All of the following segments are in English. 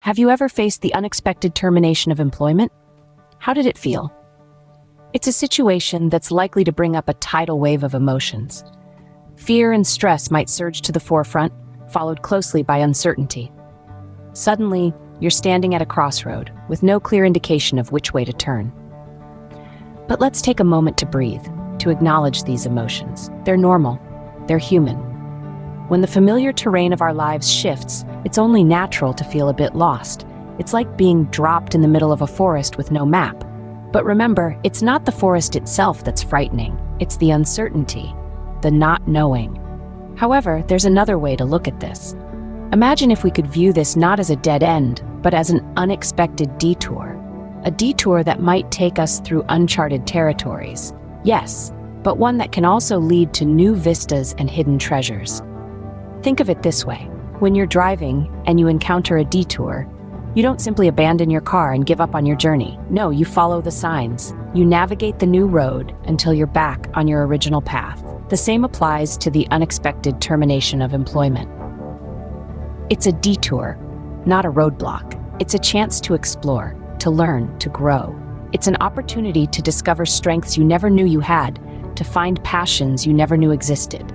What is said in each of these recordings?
Have you ever faced the unexpected termination of employment? How did it feel? It's a situation that's likely to bring up a tidal wave of emotions. Fear and stress might surge to the forefront, followed closely by uncertainty. Suddenly, you're standing at a crossroad with no clear indication of which way to turn. But let's take a moment to breathe, to acknowledge these emotions. They're normal. They're human. When the familiar terrain of our lives shifts, it's only natural to feel a bit lost. It's like being dropped in the middle of a forest with no map. But remember, it's not the forest itself that's frightening. It's the uncertainty, the not knowing. However, there's another way to look at this. Imagine if we could view this not as a dead end, but as an unexpected detour. A detour that might take us through uncharted territories. Yes, but one that can also lead to new vistas and hidden treasures. Think of it this way. When you're driving and you encounter a detour, you don't simply abandon your car and give up on your journey. No, you follow the signs. You navigate the new road until you're back on your original path. The same applies to the unexpected termination of employment. It's a detour, not a roadblock. It's a chance to explore, to learn, to grow. It's an opportunity to discover strengths you never knew you had, to find passions you never knew existed.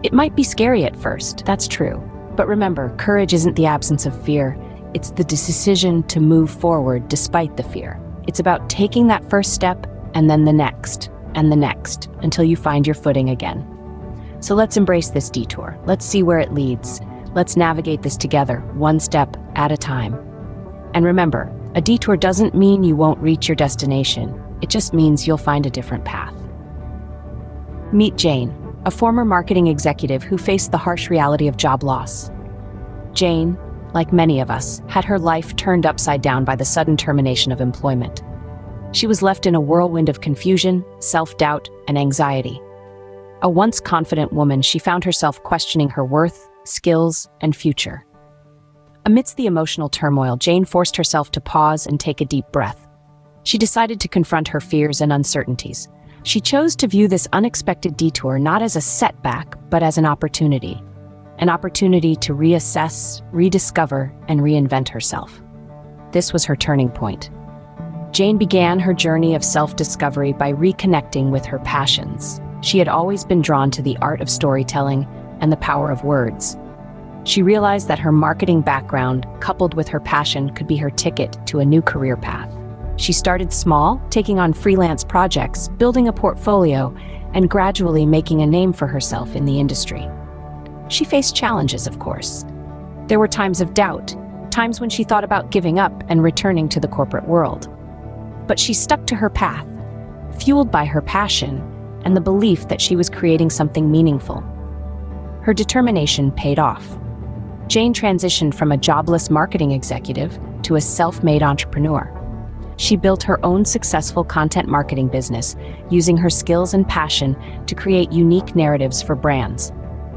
It might be scary at first, that's true. But remember, courage isn't the absence of fear. It's the decision to move forward despite the fear. It's about taking that first step and then the next, until you find your footing again. So let's embrace this detour. Let's see where it leads. Let's navigate this together, one step at a time. And remember, a detour doesn't mean you won't reach your destination. It just means you'll find a different path. Meet Jane, a former marketing executive who faced the harsh reality of job loss. Jane, like many of us, had her life turned upside down by the sudden termination of employment. She was left in a whirlwind of confusion, self-doubt, and anxiety. A once confident woman, she found herself questioning her worth, skills, and future. Amidst the emotional turmoil, Jane forced herself to pause and take a deep breath. She decided to confront her fears and uncertainties. She chose to view this unexpected detour not as a setback, but as an opportunity to reassess, rediscover, and reinvent herself. This was her turning point. Jane began her journey of self-discovery by reconnecting with her passions. She had always been drawn to the art of storytelling and the power of words. She realized that her marketing background, coupled with her passion, could be her ticket to a new career path. She started small, taking on freelance projects, building a portfolio, and gradually making a name for herself in the industry. She faced challenges, of course. There were times of doubt, times when she thought about giving up and returning to the corporate world. But she stuck to her path, fueled by her passion and the belief that she was creating something meaningful. Her determination paid off. Jane transitioned from a jobless marketing executive to a self-made entrepreneur. She built her own successful content marketing business, using her skills and passion to create unique narratives for brands.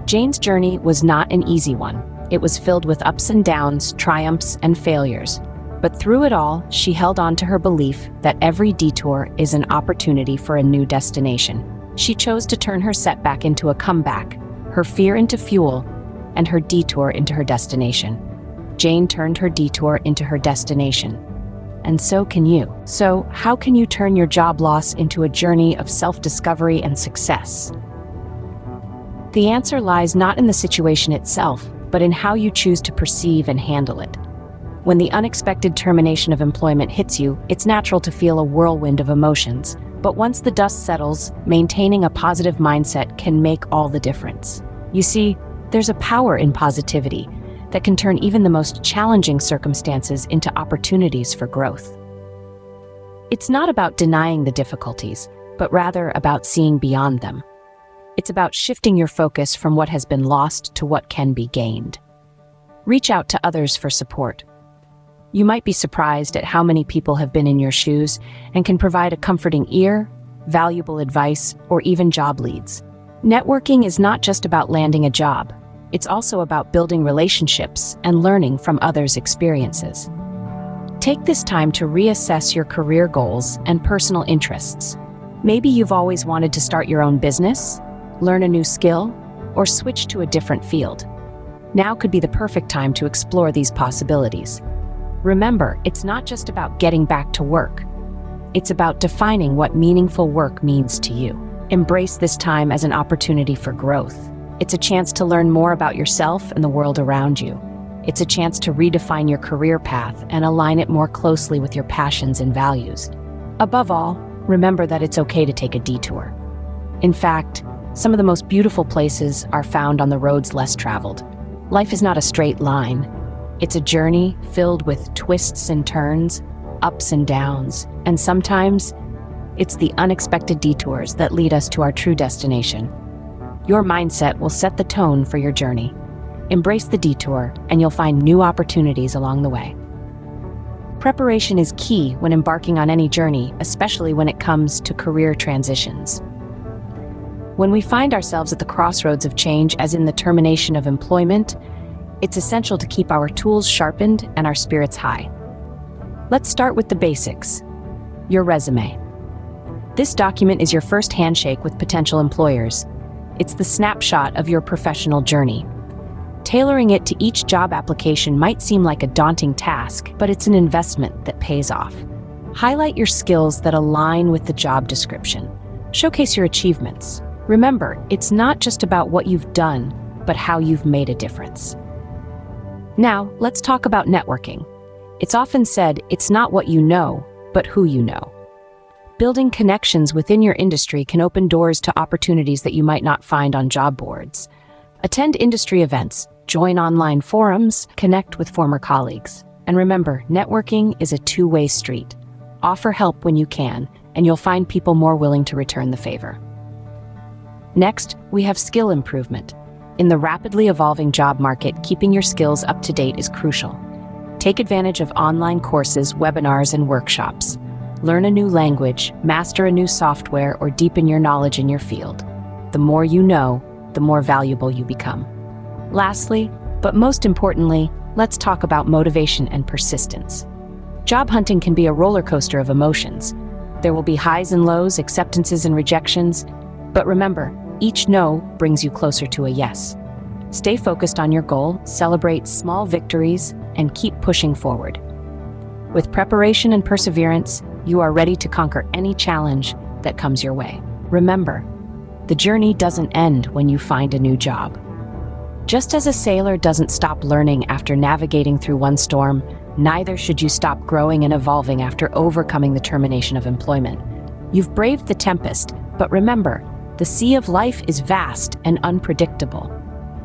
Jane's journey was not an easy one. It was filled with ups and downs, triumphs and failures. But through it all, she held on to her belief that every detour is an opportunity for a new destination. She chose to turn her setback into a comeback, her fear into fuel, and her detour into her destination. Jane turned her detour into her destination. And so can you. So, how can you turn your job loss into a journey of self-discovery and success? The answer lies not in the situation itself, but in how you choose to perceive and handle it. When the unexpected termination of employment hits you, it's natural to feel a whirlwind of emotions. But once the dust settles, maintaining a positive mindset can make all the difference. You see, there's a power in positivity that can turn even the most challenging circumstances into opportunities for growth. It's not about denying the difficulties, but rather about seeing beyond them. It's about shifting your focus from what has been lost to what can be gained. Reach out to others for support. You might be surprised at how many people have been in your shoes and can provide a comforting ear, valuable advice, or even job leads. Networking is not just about landing a job. It's also about building relationships and learning from others' experiences. Take this time to reassess your career goals and personal interests. Maybe you've always wanted to start your own business, learn a new skill, or switch to a different field. Now could be the perfect time to explore these possibilities. Remember, it's not just about getting back to work. It's about defining what meaningful work means to you. Embrace this time as an opportunity for growth. It's a chance to learn more about yourself and the world around you. It's a chance to redefine your career path and align it more closely with your passions and values. Above all, remember that it's okay to take a detour. In fact, some of the most beautiful places are found on the roads less traveled. Life is not a straight line. It's a journey filled with twists and turns, ups and downs, and sometimes it's the unexpected detours that lead us to our true destination. Your mindset will set the tone for your journey. Embrace the detour, and you'll find new opportunities along the way. Preparation is key when embarking on any journey, especially when it comes to career transitions. When we find ourselves at the crossroads of change, as in the termination of employment, it's essential to keep our tools sharpened and our spirits high. Let's start with the basics. Your resume. This document is your first handshake with potential employers. It's the snapshot of your professional journey. Tailoring it to each job application might seem like a daunting task, but it's an investment that pays off. Highlight your skills that align with the job description. Showcase your achievements. Remember, it's not just about what you've done, but how you've made a difference. Now, let's talk about networking. It's often said it's not what you know, but who you know. Building connections within your industry can open doors to opportunities that you might not find on job boards. Attend industry events, join online forums, connect with former colleagues. And remember, networking is a two-way street. Offer help when you can, and you'll find people more willing to return the favor. Next, we have skill improvement. In the rapidly evolving job market, keeping your skills up to date is crucial. Take advantage of online courses, webinars, and workshops. Learn a new language, master a new software, or deepen your knowledge in your field. The more you know, the more valuable you become. Lastly, but most importantly, let's talk about motivation and persistence. Job hunting can be a roller coaster of emotions. There will be highs and lows, acceptances and rejections, but remember, each no brings you closer to a yes. Stay focused on your goal, celebrate small victories, and keep pushing forward. With preparation and perseverance, you are ready to conquer any challenge that comes your way. Remember, the journey doesn't end when you find a new job. Just as a sailor doesn't stop learning after navigating through one storm, neither should you stop growing and evolving after overcoming the termination of employment. You've braved the tempest, but remember, the sea of life is vast and unpredictable.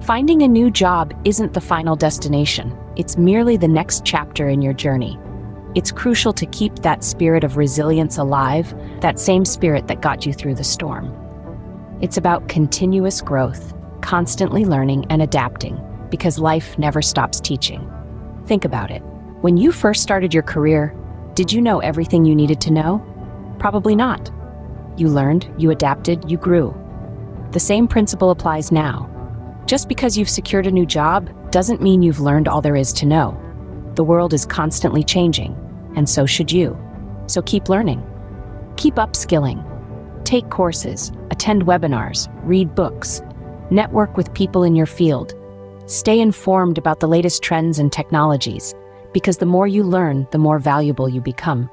Finding a new job isn't the final destination. It's merely the next chapter in your journey. It's crucial to keep that spirit of resilience alive, that same spirit that got you through the storm. It's about continuous growth, constantly learning and adapting, because life never stops teaching. Think about it. When you first started your career, did you know everything you needed to know? Probably not. You learned, you adapted, you grew. The same principle applies now. Just because you've secured a new job doesn't mean you've learned all there is to know. The world is constantly changing, and so should you. So keep learning. Keep upskilling. Take courses, attend webinars, read books, network with people in your field. Stay informed about the latest trends and technologies, because the more you learn, the more valuable you become.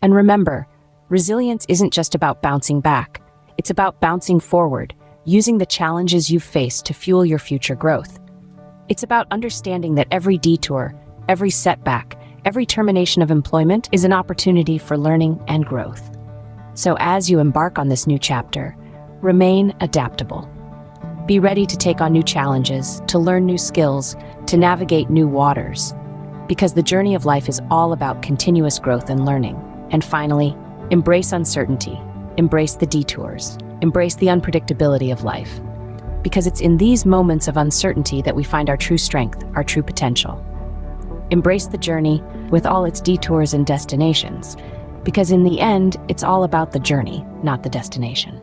And remember, resilience isn't just about bouncing back. It's about bouncing forward, using the challenges you've faced to fuel your future growth. It's about understanding that every detour, every setback, every termination of employment is an opportunity for learning and growth. So as you embark on this new chapter, remain adaptable. Be ready to take on new challenges, to learn new skills, to navigate new waters. Because the journey of life is all about continuous growth and learning. And finally, embrace uncertainty, embrace the detours, embrace the unpredictability of life. Because it's in these moments of uncertainty that we find our true strength, our true potential. Embrace the journey with all its detours and destinations, because in the end, it's all about the journey, not the destination.